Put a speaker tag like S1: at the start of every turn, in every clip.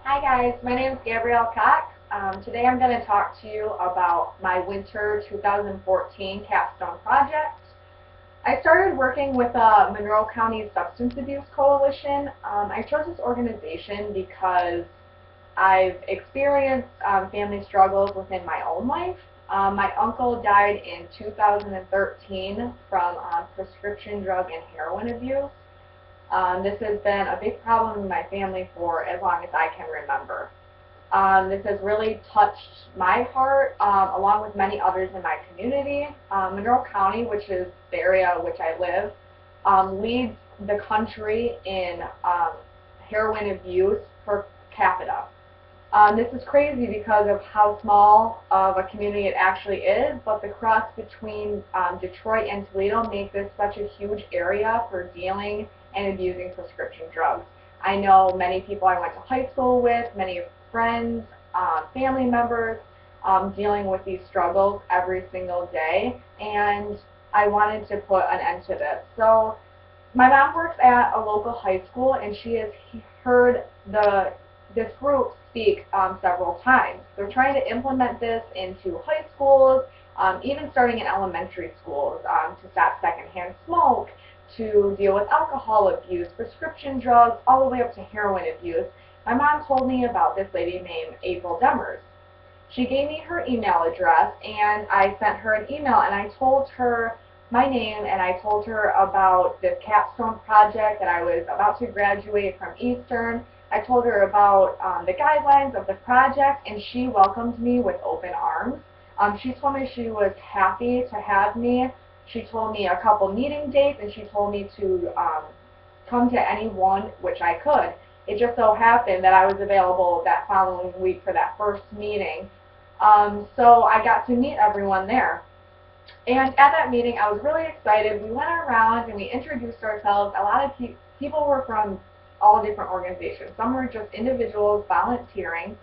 S1: Hi guys, my name is Gabrielle Cox. Today I'm going to talk to you about my winter 2014 Capstone project. I started working with Monroe County Substance Abuse Coalition. I chose this organization because I've experienced family struggles within my own life. My uncle died in 2013 from prescription drug and heroin abuse. This has been a big problem in my family for as long as I can remember. This has really touched my heart, along with many others in my community. Monroe County, which is the area in which I live, leads the country in heroin abuse per capita. This is crazy because of how small of a community it actually is, but the cross between Detroit and Toledo makes this such a huge area for dealing and abusing prescription drugs. I know many people I went to high school with, many friends, family members, dealing with these struggles every single day, and I wanted to put an end to this. So my mom works at a local high school, and she has heard this group speak several times. They're trying to implement this into high schools, even starting in elementary schools, to stop secondhand smoke, to deal with alcohol abuse, prescription drugs, all the way up to heroin abuse. My mom told me about this lady named April Demers. She gave me her email address, and I sent her an email, and I told her my name, and I told her about this capstone project, that I was about to graduate from Eastern. I told her about the guidelines of the project, and she welcomed me with open arms. She told me she was happy to have me. She told me a couple meeting dates, and she told me to come to any one, which I could. It just so happened that I was available that following week for that first meeting. So I got to meet everyone there. And at that meeting, I was really excited. We went around and we introduced ourselves. A lot of people were from all different organizations. Some were just individuals volunteering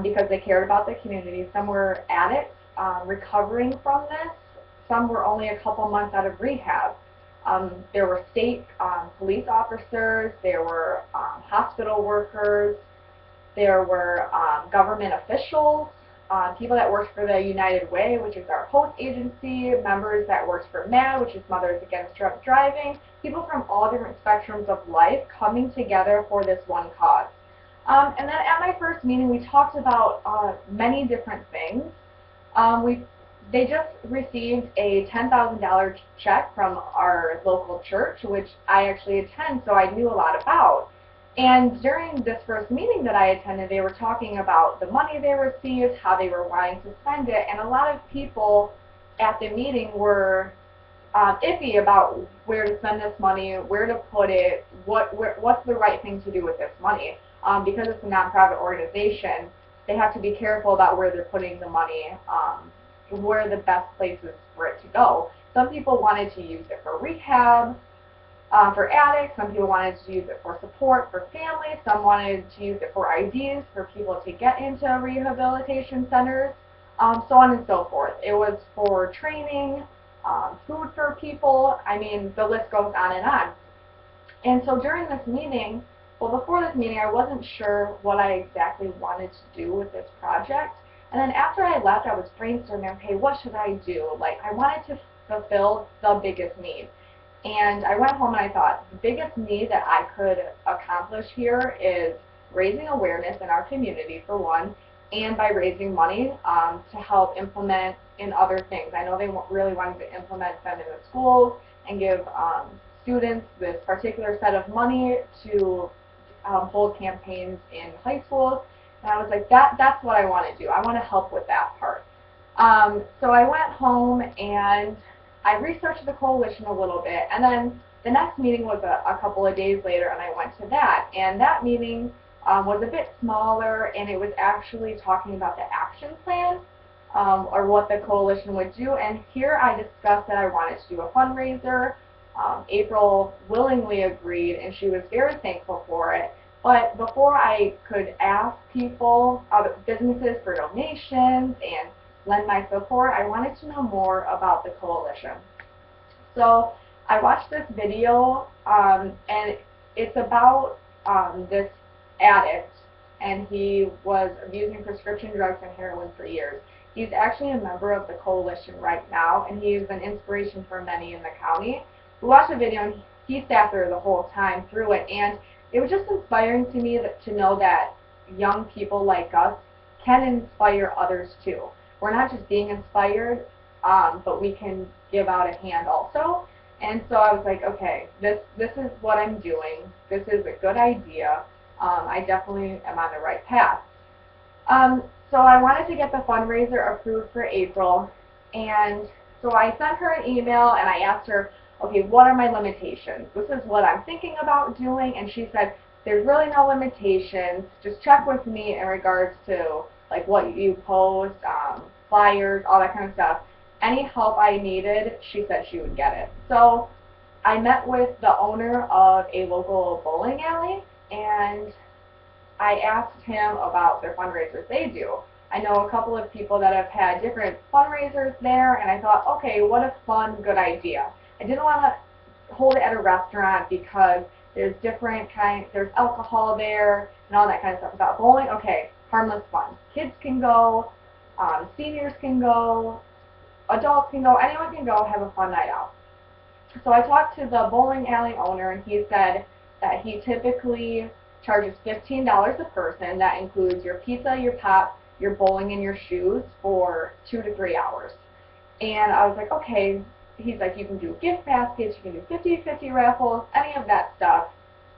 S1: because they cared about the community. Some were addicts recovering from this. Some were only a couple months out of rehab. There were state police officers. There were hospital workers. There were government officials, people that worked for the United Way, which is our host agency, members that worked for MAD, which is Mothers Against Drunk Driving, people from all different spectrums of life coming together for this one cause. And then at my first meeting, we talked about many different things. They just received a $10,000 check from our local church, which I actually attend, so I knew a lot about. And during this first meeting that I attended, they were talking about the money they received, how they were wanting to spend it, and a lot of people at the meeting were iffy about where to spend this money, where to put it, what's the right thing to do with this money. Because it's a nonprofit organization, they have to be careful about where they're putting the money, where the best places for it to go. Some people wanted to use it for rehab, for addicts. Some people wanted to use it for support for families. Some wanted to use it for IDs for people to get into rehabilitation centers, so on and so forth. It was for training, food for people. I mean, the list goes on and on. And so during this meeting, well, before this meeting, I wasn't sure what I exactly wanted to do with this project. And then after I left, I was brainstorming, okay, what should I do? Like, I wanted to fulfill the biggest need. And I went home and I thought, the biggest need that I could accomplish here is raising awareness in our community, for one, and by raising money to help implement in other things. I know they really wanted to implement them in the schools and give students this particular set of money to hold campaigns in high schools. And I was like, that's what I want to do. I want to help with that part. So I went home and I researched the coalition a little bit, and then the next meeting was a couple of days later, and I went to that. And that meeting was a bit smaller, and it was actually talking about the action plan, or what the coalition would do. And here I discussed that I wanted to do a fundraiser. April willingly agreed, and she was very thankful for it. But before I could ask people, other businesses, for donations and lend my support, I wanted to know more about the coalition. So I watched this video, and it's about this addict and he was abusing prescription drugs and heroin for years. He's actually a member of the coalition right now, and he's an inspiration for many in the county. We watched the video, and he sat there the whole time through it, and it was just inspiring to me to know that young people like us can inspire others too. We're not just being inspired, but we can give out a hand also. And so I was like, okay, this is what I'm doing. This is a good idea. I definitely am on the right path. So I wanted to get the fundraiser approved for April, and so I sent her an email and I asked her, okay, what are my limitations? This is what I'm thinking about doing, and she said, there's really no limitations. Just check with me in regards to like what you post, flyers, all that kind of stuff. Any help I needed, she said she would get it. So I met with the owner of a local bowling alley, and I asked him about their fundraisers they do. I know a couple of people that have had different fundraisers there, and I thought, okay, what a fun, good idea. I didn't want to hold it at a restaurant because there's different kinds, there's alcohol there and all that kind of stuff. About bowling, okay, harmless fun. Kids can go, seniors can go, adults can go, anyone can go have a fun night out. So I talked to the bowling alley owner, and he said that he typically charges $15 a person. That includes your pizza, your pop, your bowling, and your shoes for 2 to 3 hours. And I was like, okay. He's like, you can do gift baskets, you can do 50-50 raffles, any of that stuff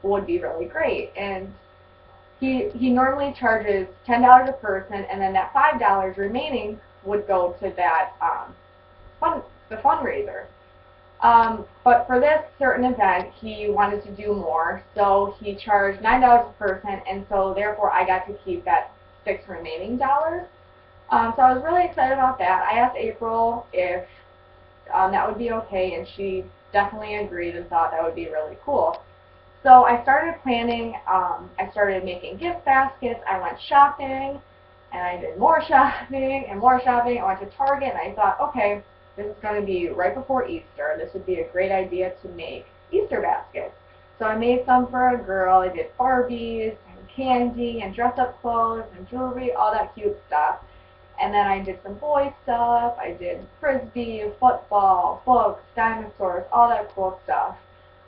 S1: would be really great. And he normally charges $10 a person, and then that $5 remaining would go to that the fundraiser. But for this certain event, he wanted to do more, so he charged $9 a person, and so therefore I got to keep that $6 remaining dollars. So I was really excited about that. I asked April if that would be okay, and she definitely agreed and thought that would be really cool. So I started planning. I started making gift baskets. I went shopping, and I did more shopping and more shopping. I went to Target, and I thought, okay, this is going to be right before Easter. This would be a great idea to make Easter baskets. So I made some for a girl. I did Barbies and candy and dress-up clothes and jewelry, all that cute stuff. And then I did some boy stuff. I did frisbee, football, books, dinosaurs, all that cool stuff.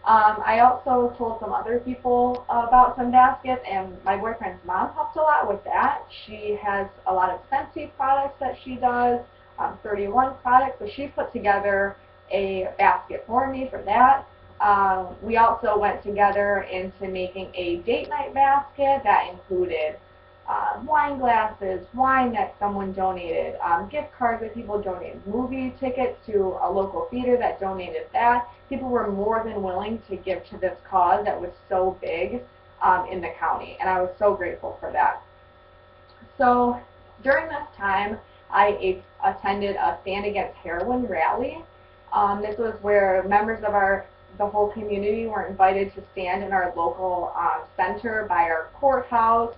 S1: I also told some other people about some baskets, and my boyfriend's mom helped a lot with that. She has a lot of Scentsy products that she does, 31 products, so she put together a basket for me for that. We also went together into making a date night basket that included wine glasses, wine that someone donated, gift cards that people donated, movie tickets to a local theater that donated that. People were more than willing to give to this cause that was so big in the county, and I was so grateful for that. So during this time, I attended a Stand Against Heroin rally. This was where members of the whole community were invited to stand in our local center by our courthouse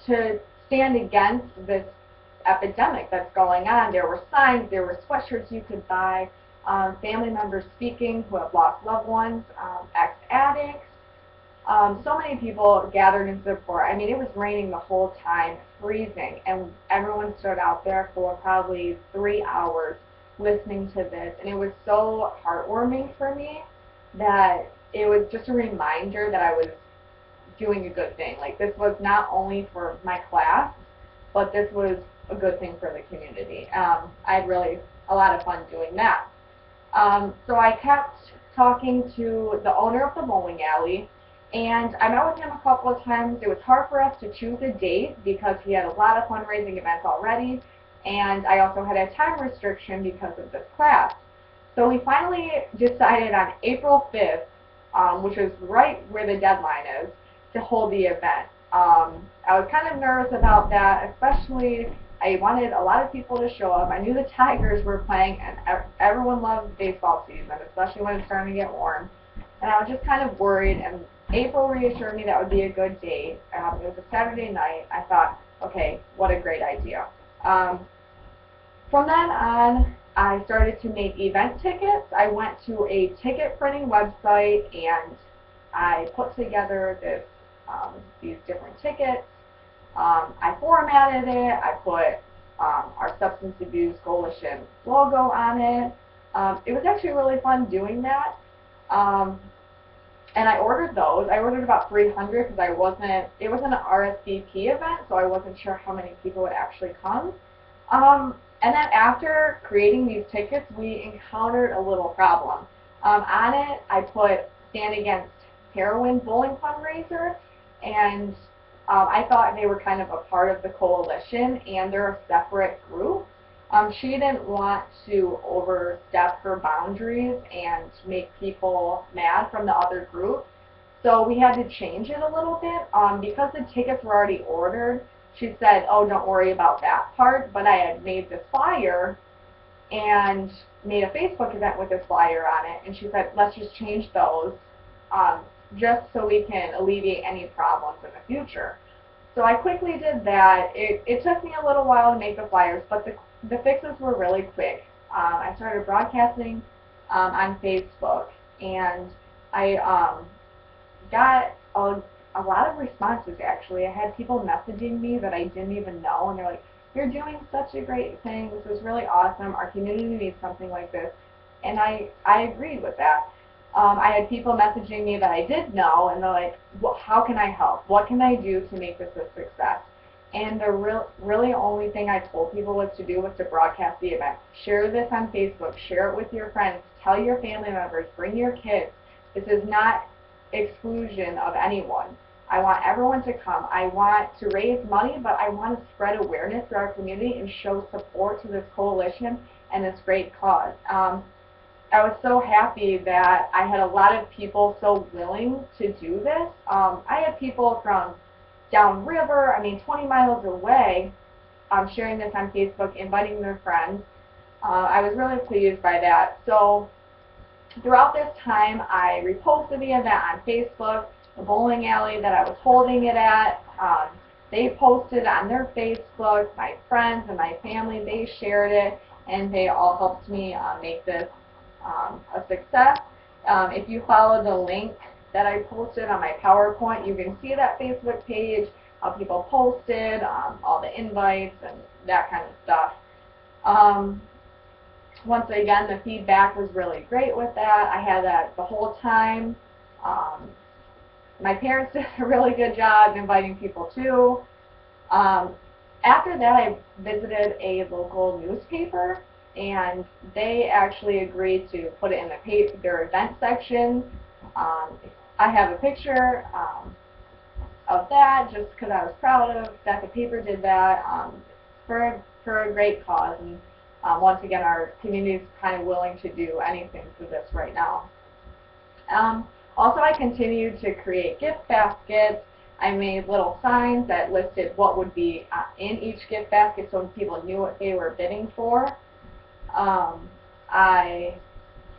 S1: to stand against this epidemic that's going on. There were signs, there were sweatshirts you could buy, family members speaking who have lost loved ones, ex-addicts. So many people gathered in support. I mean, it was raining the whole time, freezing, and everyone stood out there for probably 3 hours listening to this, and it was so heartwarming for me that it was just a reminder that I was doing a good thing. Like, this was not only for my class, but this was a good thing for the community. I had really a lot of fun doing that. So I kept talking to the owner of the bowling alley, and I met with him a couple of times. It was hard for us to choose a date because he had a lot of fundraising events already, and I also had a time restriction because of this class. So we finally decided on April 5th, which is right where the deadline is, to hold the event. I was kind of nervous about that, especially I wanted a lot of people to show up. I knew the Tigers were playing, and everyone loves baseball season, especially when it's starting to get warm. And I was just kind of worried, and April reassured me that would be a good date. It was a Saturday night. I thought, okay, what a great idea. From then on, I started to make event tickets. I went to a ticket printing website, and I put together this these different tickets. I formatted it. I put our Substance Abuse Coalition logo on it. It was actually really fun doing that. Um, and I ordered those. I ordered about 300 because it wasn't an RSVP event, so I wasn't sure how many people would actually come. And then after creating these tickets, we encountered a little problem. On it, I put Stand Against Heroin Bowling Fundraiser, and I thought they were kind of a part of the coalition, and they're a separate group. She didn't want to overstep her boundaries and make people mad from the other group, so we had to change it a little bit. Because the tickets were already ordered, she said, oh, don't worry about that part, but I had made this flyer and made a Facebook event with this flyer on it, and she said, let's just change those just so we can alleviate any problems in the future. So I quickly did that. It took me a little while to make the flyers, but the fixes were really quick. I started broadcasting on Facebook, and I got a lot of responses, actually. I had people messaging me that I didn't even know, and they're like, you're doing such a great thing. This is really awesome. Our community needs something like this. And I agreed with that. I had people messaging me that I did know, and they're like, well, how can I help? What can I do to make this a success? And the really only thing I told people was to do was to broadcast the event. Share this on Facebook. Share it with your friends. Tell your family members. Bring your kids. This is not exclusion of anyone. I want everyone to come. I want to raise money, but I want to spread awareness to our community and show support to this coalition and this great cause. I was so happy that I had a lot of people so willing to do this. I had people from downriver, 20 miles away, sharing this on Facebook, inviting their friends. I was really pleased by that. So throughout this time, I reposted the event on Facebook. The bowling alley that I was holding it at, they posted on their Facebook. My friends and my family, they shared it, and they all helped me make this a success. If you follow the link that I posted on my PowerPoint, you can see that Facebook page, how people posted, all the invites, and that kind of stuff. Once again, the feedback was really great with that. I had that the whole time. My parents did a really good job inviting people too. After that, I visited a local newspaper, and they actually agreed to put it in their event section. I have a picture of that just because I was proud of that the paper did that for a great cause. And once again, our community is kind of willing to do anything for this right now. Also, I continued to create gift baskets. I made little signs that listed what would be in each gift basket so people knew what they were bidding for.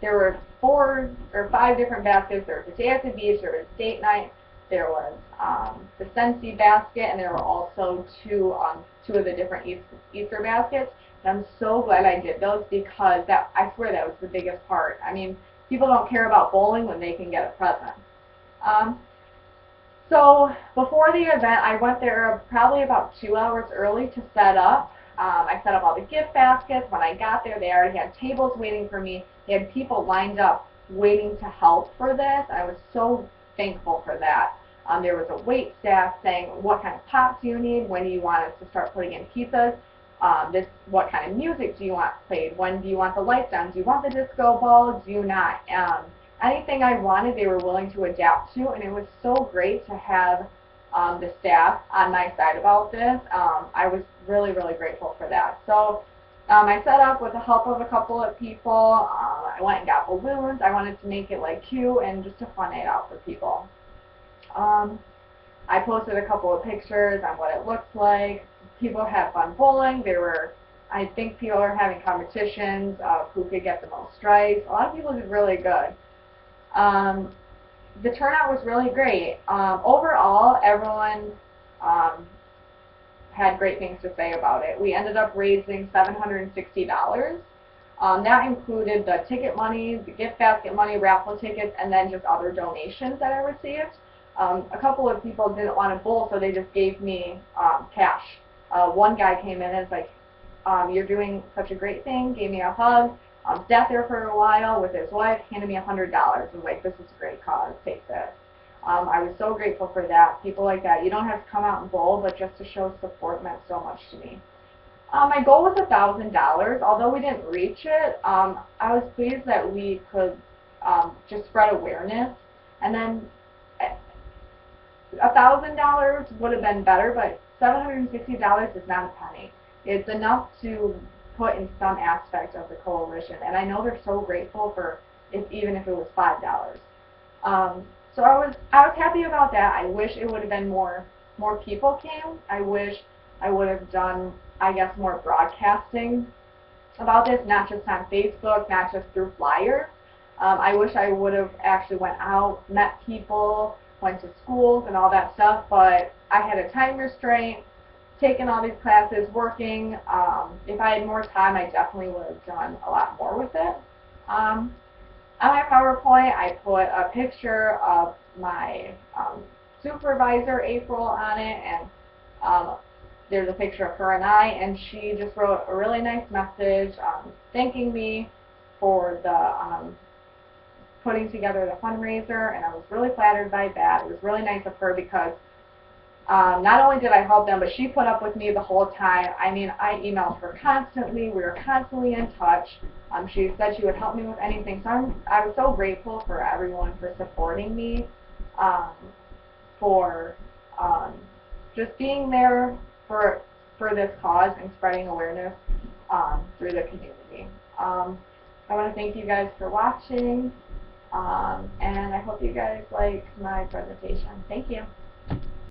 S1: There were 4 or 5 different baskets. There was a day at the beach, there was date night, there was the Scentsy basket, and there were also two of the different Easter baskets. And I'm so glad I did those because I swear that was the biggest part. People don't care about bowling when they can get a present. So before the event, I went there probably about 2 hours early to set up. I set up all the gift baskets. When I got there, they already had tables waiting for me. They had people lined up waiting to help for this. I was so thankful for that. There was a wait staff saying, what kind of pops do you need? When do you want us to start putting in pizzas? What kind of music do you want played? When do you want the lights on? Do you want the disco ball? Do you not? Anything I wanted, they were willing to adapt to, and it was so great to have the staff on my side about this. I was really, really grateful for that. So I set up with the help of a couple of people. I went and got balloons. I wanted to make it cute and just a fun night out for people. I posted a couple of pictures on what it looks like. People had fun bowling. I think people are having competitions of who could get the most strikes. A lot of people did really good. The turnout was really great. Overall, everyone had great things to say about it. We ended up raising $760. That included the ticket money, the gift basket money, raffle tickets, and then just other donations that I received. A couple of people didn't want to bowl, so they just gave me cash. One guy came in and was like, you're doing such a great thing, gave me a hug, sat there for a while with his wife, handed me $100, and was like, this is a great cause, take this. I was so grateful for that. People like that. You don't have to come out and bowl, but just to show support meant so much to me. My goal was $1,000. Although we didn't reach it, I was pleased that we could just spread awareness. And then $1,000 would have been better, but $760 is not a penny. It's enough to put in some aspect of the coalition, and I know they're so grateful for even if it was $5. So I was happy about that. I wish it would have been more people came. I wish I would have done, I guess, more broadcasting about this, not just on Facebook, not just through flyers. I wish I would have actually went out, met people, went to schools and all that stuff, but I had a time restraint, taken all these classes, working. If I had more time, I definitely would have done a lot more with it. On my PowerPoint, I put a picture of my supervisor, April, on it, and there's a picture of her and I, and she just wrote a really nice message thanking me for the putting together the fundraiser, and I was really flattered by that. It was really nice of her because not only did I help them, but she put up with me the whole time. I mean, I emailed her constantly. We were constantly in touch. She said she would help me with anything. So I was so grateful for everyone for supporting me, for just being there for this cause and spreading awareness through the community. I want to thank you guys for watching, and I hope you guys like my presentation. Thank you.